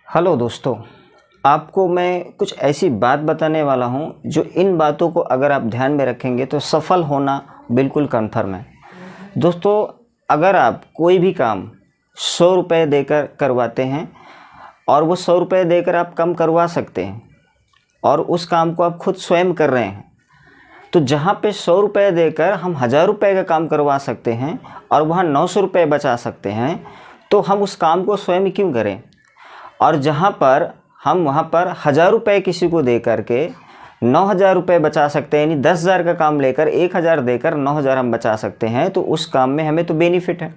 Hello दोस्तों, आपको मैं कुछ ऐसी बात बताने वाला हूँ जो इन बातों को अगर आप ध्यान में रखेंगे तो सफल होना बिल्कुल कन्फर्म है। दोस्तों, अगर आप कोई भी काम 100 रुपये देकर करवाते हैं और वो 100 रुपये देकर आप कम करवा सकते हैं और उस काम को आप खुद स्वयं कर रहे हैं, तो जहाँ पे 100 रुपये देकर हम 1000 रुपये का काम करवा सकते हैं और वहाँ 900 रुपये बचा सकते हैं, तो हम उस काम को स्वयं क्यों करें। और जहाँ पर हम वहाँ पर 1000 रुपये किसी को दे करके 9000 रुपये बचा सकते हैं, यानी 10,000 का काम लेकर 1000 देकर 9000 हम बचा सकते हैं, तो उस काम में हमें तो बेनिफिट है।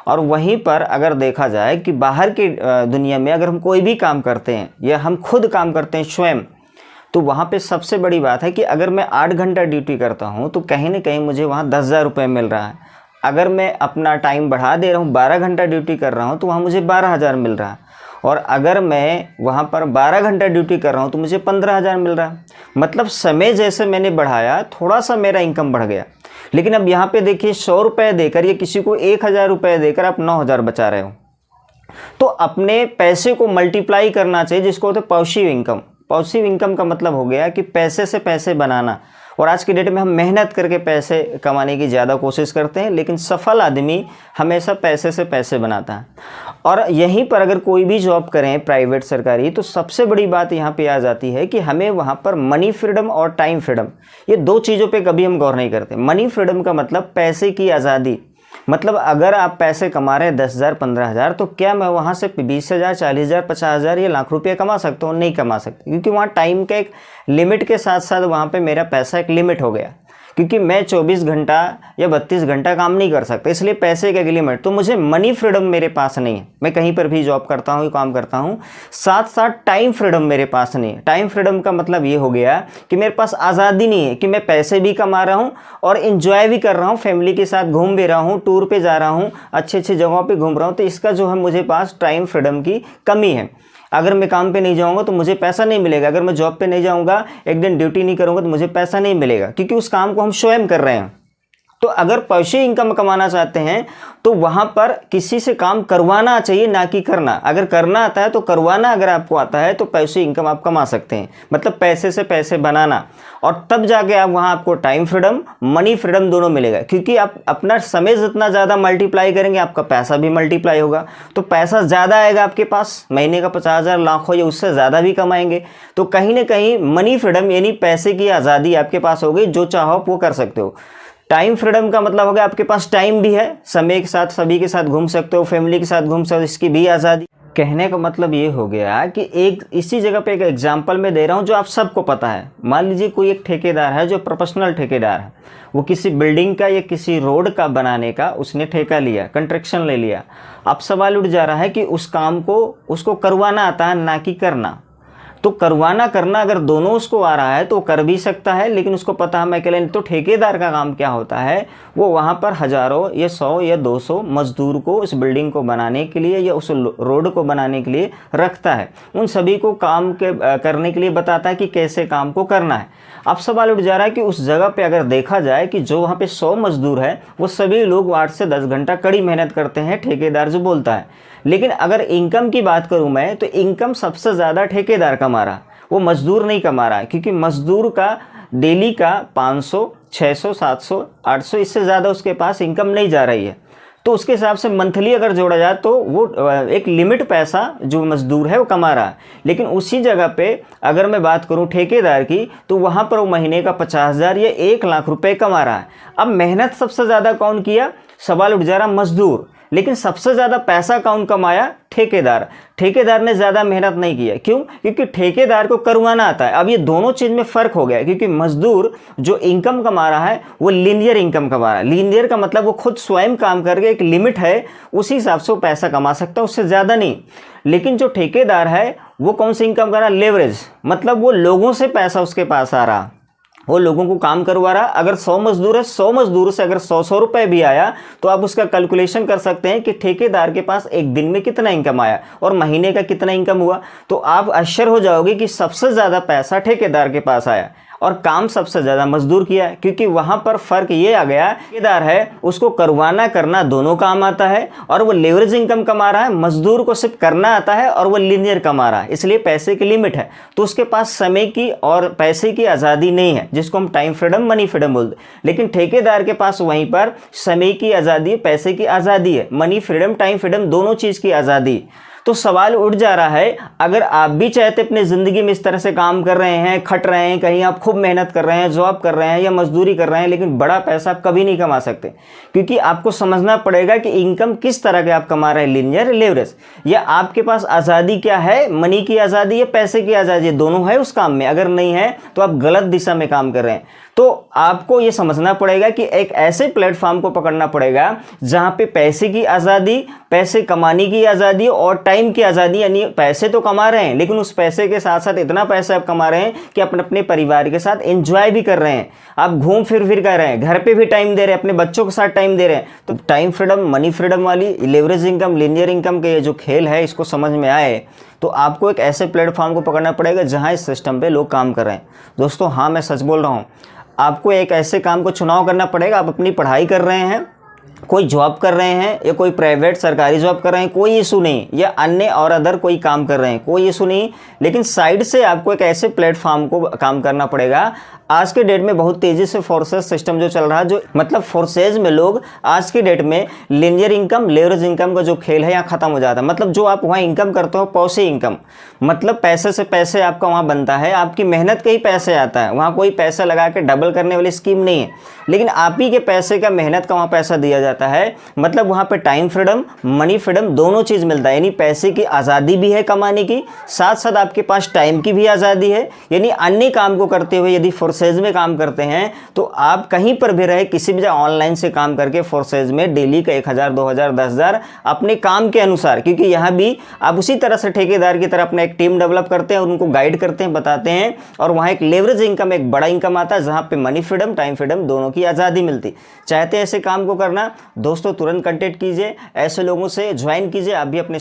और वहीं पर अगर देखा जाए कि बाहर की दुनिया में अगर हम कोई भी काम करते हैं या हम खुद काम करते हैं स्वयं, तो वहाँ पे सबसे बड़ी बात है कि अगर मैं 8 घंटा ड्यूटी करता हूँ तो कहीं ना कहीं मुझे वहाँ 10,000 रुपये मिल रहा है। अगर मैं अपना टाइम बढ़ा दे रहा हूँ, 12 घंटा ड्यूटी कर रहा हूँ, तो वहाँ मुझे 12,000 मिल रहा है। और अगर मैं वहाँ पर 12 घंटा ड्यूटी कर रहा हूँ तो मुझे 15,000 मिल रहा है। मतलब समय जैसे मैंने बढ़ाया, थोड़ा सा मेरा इनकम बढ़ गया। लेकिन अब यहाँ पे देखिए, 100 रुपये देकर या किसी को 1000 रुपये देकर आप 9000 बचा रहे हो, तो अपने पैसे को मल्टीप्लाई करना चाहिए, जिसको होता है पॉजिटिव इनकम। पॉजिटिव इनकम का मतलब हो गया कि पैसे से पैसे बनाना। और आज की डेट में हम मेहनत करके पैसे कमाने की ज़्यादा कोशिश करते हैं, लेकिन सफल आदमी हमेशा पैसे से पैसे बनाता है। और यहीं पर अगर कोई भी जॉब करें, प्राइवेट सरकारी, तो सबसे बड़ी बात यहाँ पे आ जाती है कि हमें वहाँ पर मनी फ्रीडम और टाइम फ्रीडम, ये दो चीज़ों पे कभी हम गौर नहीं करते। मनी फ्रीडम का मतलब पैसे की आज़ादी। मतलब अगर आप पैसे कमा रहे हैं 10,000 15,000, तो क्या मैं वहाँ से 20,000 40,000 50,000 या लाख रुपये कमा सकता हूँ? नहीं कमा सकते, क्योंकि वहाँ टाइम के एक लिमिट के साथ साथ वहाँ पे मेरा पैसा एक लिमिट हो गया। क्योंकि मैं 24 घंटा या 32 घंटा काम नहीं कर सकता, इसलिए पैसे का एक लिमिट। तो मुझे मनी फ्रीडम मेरे पास नहीं है। मैं कहीं पर भी जॉब करता हूँ, काम करता हूँ, साथ साथ टाइम फ्रीडम मेरे पास नहीं है। टाइम फ्रीडम का मतलब ये हो गया कि मेरे पास आज़ादी नहीं है कि मैं पैसे भी कमा रहा हूँ और इन्जॉय भी कर रहा हूँ, फैमिली के साथ घूम भी रहा हूँ, टूर पे जा रहा हूँ, अच्छी अच्छी जगहों पे घूम रहा हूँ। तो इसका जो है मुझे पास टाइम फ्रीडम की कमी है। अगर मैं काम पे नहीं जाऊंगा तो मुझे पैसा नहीं मिलेगा। अगर मैं जॉब पे नहीं जाऊंगा, एक दिन ड्यूटी नहीं करूंगा, तो मुझे पैसा नहीं मिलेगा, क्योंकि उस काम को हम स्वयं कर रहे हैं। तो अगर पैसे इनकम कमाना चाहते हैं तो वहाँ पर किसी से काम करवाना चाहिए, ना कि करना। अगर करना आता है तो करवाना अगर आपको आता है तो पैसे इनकम आप कमा सकते हैं, मतलब पैसे से पैसे बनाना। और तब जाके आप वहाँ आपको टाइम फ्रीडम, मनी फ्रीडम दोनों मिलेगा, क्योंकि आप अपना समय जितना ज़्यादा मल्टीप्लाई करेंगे, आपका पैसा भी मल्टीप्लाई होगा। तो पैसा ज़्यादा आएगा आपके पास, महीने का 50,000 लाख हो या उससे ज़्यादा भी कमाएंगे। तो कहीं ना कहीं मनी फ्रीडम यानी पैसे की आज़ादी आपके पास हो गई, जो चाहो आप वो कर सकते हो। टाइम फ्रीडम का मतलब हो गया आपके पास टाइम भी है, समय के साथ सभी के साथ घूम सकते हो, फैमिली के साथ घूम सकते हो, इसकी भी आज़ादी। कहने का मतलब ये हो गया कि एक इसी जगह पे एक एग्जांपल मैं दे रहा हूँ जो आप सबको पता है। मान लीजिए कोई एक ठेकेदार है जो प्रोफेशनल ठेकेदार है, वो किसी बिल्डिंग का या किसी रोड का बनाने का उसने ठेका लिया, कंस्ट्रक्शन ले लिया। अब सवाल उठ जा रहा है कि उस काम को उसको करवाना आता है, ना कि करना। तो करवाना करना अगर दोनों उसको आ रहा है तो कर भी सकता है, लेकिन उसको पता है मैं अकेले नहीं। तो ठेकेदार का काम क्या होता है, वो वहाँ पर हज़ारों या 100 या 200 मजदूर को उस बिल्डिंग को बनाने के लिए या उस रोड को बनाने के लिए रखता है। उन सभी को काम करने के लिए बताता है कि कैसे काम को करना है। अब सवाल उठ जा रहा है कि उस जगह पे अगर देखा जाए कि जो वहाँ पे 100 मजदूर है, वो सभी लोग 8 से 10 घंटा कड़ी मेहनत करते हैं, ठेकेदार जो बोलता है। लेकिन अगर इनकम की बात करूं मैं, तो इनकम सबसे ज़्यादा ठेकेदार कमा रहा, वो मजदूर नहीं कमा रहा है। क्योंकि मजदूर का डेली का 500 600 700 800, इससे ज़्यादा उसके पास इनकम नहीं जा रही है। तो उसके हिसाब से मंथली अगर जोड़ा जाए तो वो एक लिमिट पैसा जो मजदूर है वो कमा रहा है। लेकिन उसी जगह पे अगर मैं बात करूं ठेकेदार की, तो वहाँ पर वो महीने का 50,000 या 1 लाख रुपए कमा रहा है। अब मेहनत सबसे ज़्यादा कौन किया, सवाल उठ जा रहा मजदूर, लेकिन सबसे ज़्यादा पैसा कौन कमाया, ठेकेदार। ठेकेदार ने ज़्यादा मेहनत नहीं किया। क्यों? क्योंकि ठेकेदार को करवाना आता है। अब ये दोनों चीज़ में फ़र्क हो गया, क्योंकि मजदूर जो इनकम कमा रहा है वो लीनियर इनकम कमा रहा है। लीनियर का मतलब वो खुद स्वयं काम करके, एक लिमिट है, उसी हिसाब से वो पैसा कमा सकता है, उससे ज़्यादा नहीं। लेकिन जो ठेकेदार है वो कौन सी इनकम कर रहा है, लेवरेज। मतलब वो लोगों से पैसा उसके पास आ रहा, वो लोगों को काम करवा रहा। अगर 100 मजदूर है, 100 मजदूर से अगर 100 रुपए भी आया, तो आप उसका कैलकुलेशन कर सकते हैं कि ठेकेदार के पास एक दिन में कितना इनकम आया और महीने का कितना इनकम हुआ। तो आप आश्चर्य हो जाओगे कि सबसे ज़्यादा पैसा ठेकेदार के पास आया। और काम सबसे ज़्यादा मजदूर किया है, क्योंकि वहाँ पर फ़र्क ये आ गया, ठेकेदार है उसको करवाना करना दोनों काम आता है और वो लेवरेज इनकम कमा रहा है, मजदूर को सिर्फ करना आता है और वो लीनियर कमा रहा है, इसलिए पैसे की लिमिट है, तो उसके पास समय की और पैसे की आज़ादी नहीं है, जिसको हम टाइम फ्रीडम मनी फ्रीडम बोलते हैं। लेकिन ठेकेदार के पास वहीं पर समय की आज़ादी, पैसे की आज़ादी है, मनी फ्रीडम टाइम फ्रीडम दोनों चीज़ की आज़ादी। तो सवाल उठ जा रहा है, अगर आप भी चाहते अपने ज़िंदगी में इस तरह से काम कर रहे हैं, खट रहे हैं, कहीं आप खूब मेहनत कर रहे हैं, जॉब कर रहे हैं या मजदूरी कर रहे हैं, लेकिन बड़ा पैसा आप कभी नहीं कमा सकते, क्योंकि आपको समझना पड़ेगा कि इनकम किस तरह के आप कमा रहे हैं, लीनियर लेवरेज, या आपके पास आज़ादी क्या है, मनी की आज़ादी या पैसे की आज़ादी, दोनों है उस काम में। अगर नहीं है तो आप गलत दिशा में काम कर रहे हैं। तो आपको ये समझना पड़ेगा कि एक ऐसे प्लेटफॉर्म को पकड़ना पड़ेगा जहां पे पैसे की आज़ादी, पैसे कमाने की आज़ादी और टाइम की आज़ादी, यानी पैसे तो कमा रहे हैं लेकिन उस पैसे के साथ साथ इतना पैसा आप कमा रहे हैं कि अपने परिवार के साथ एंजॉय भी कर रहे हैं, आप घूम फिर कर रहे हैं, घर पे भी टाइम दे रहे हैं, अपने बच्चों के साथ टाइम दे रहे हैं। तो टाइम फ्रीडम मनी फ्रीडम वाली लेवरेज इनकम, लीनियर इनकम के ये जो खेल है, इसको समझ में आए तो आपको एक ऐसे प्लेटफॉर्म को पकड़ना पड़ेगा जहां इस सिस्टम पे लोग काम कर रहे हैं। दोस्तों हाँ, मैं सच बोल रहा हूँ, आपको एक ऐसे काम को चुनाव करना पड़ेगा। आप अपनी पढ़ाई कर रहे हैं, कोई जॉब कर रहे हैं या कोई प्राइवेट सरकारी जॉब कर रहे हैं, कोई इशू नहीं, या अन्य और अदर कोई काम कर रहे हैं, कोई इशू नहीं, लेकिन साइड से आपको एक ऐसे प्लेटफॉर्म को काम करना पड़ेगा। आज के डेट में बहुत तेज़ी से फोर्सेज सिस्टम जो चल रहा है, जो मतलब फोर्सेज में लोग आज के डेट में लीनियर इनकम, लेवरेज इनकम का जो खेल है यहाँ ख़त्म हो जाता है। मतलब जो आप वहाँ इनकम करते हो, पॉसे इनकम, मतलब पैसे से पैसे आपका वहाँ बनता है, आपकी मेहनत के ही पैसे आता है, वहाँ कोई पैसा लगा के डबल करने वाली स्कीम नहीं है, लेकिन आप ही के पैसे का, मेहनत का वहाँ पैसा दिया जाता है। मतलब वहाँ पे टाइम फ्रीडम मनी फ्रीडम दोनों चीज़ मिलता है, यानी पैसे की आज़ादी भी है कमाने की, साथ साथ आपके पास टाइम की भी आज़ादी है। यानी अन्य काम को करते हुए यदि फोर्सेज में काम करते हैं तो आप कहीं पर भी रहे, किसी भी जगह ऑनलाइन से काम करके फोर्सेज में डेली का 1000, 2000, 10,000 अपने काम के अनुसार, क्योंकि यहाँ भी आप उसी तरह से ठेकेदार की तरह अपना एक टीम डेवलप करते हैं और उनको गाइड करते हैं, बताते हैं, और वहाँ एक लेवरेज इनकम, एक बड़ा इनकम आता है जहाँ पे मनी फ्रीडम टाइम फ्रीडम दोनों की आज़ादी मिलती। चाहते हैं ऐसे काम को करना, दोस्तों तुरंत कंटेक्ट कीजिए, ऐसे लोगों से ज्वाइन कीजिए, आप भी अपने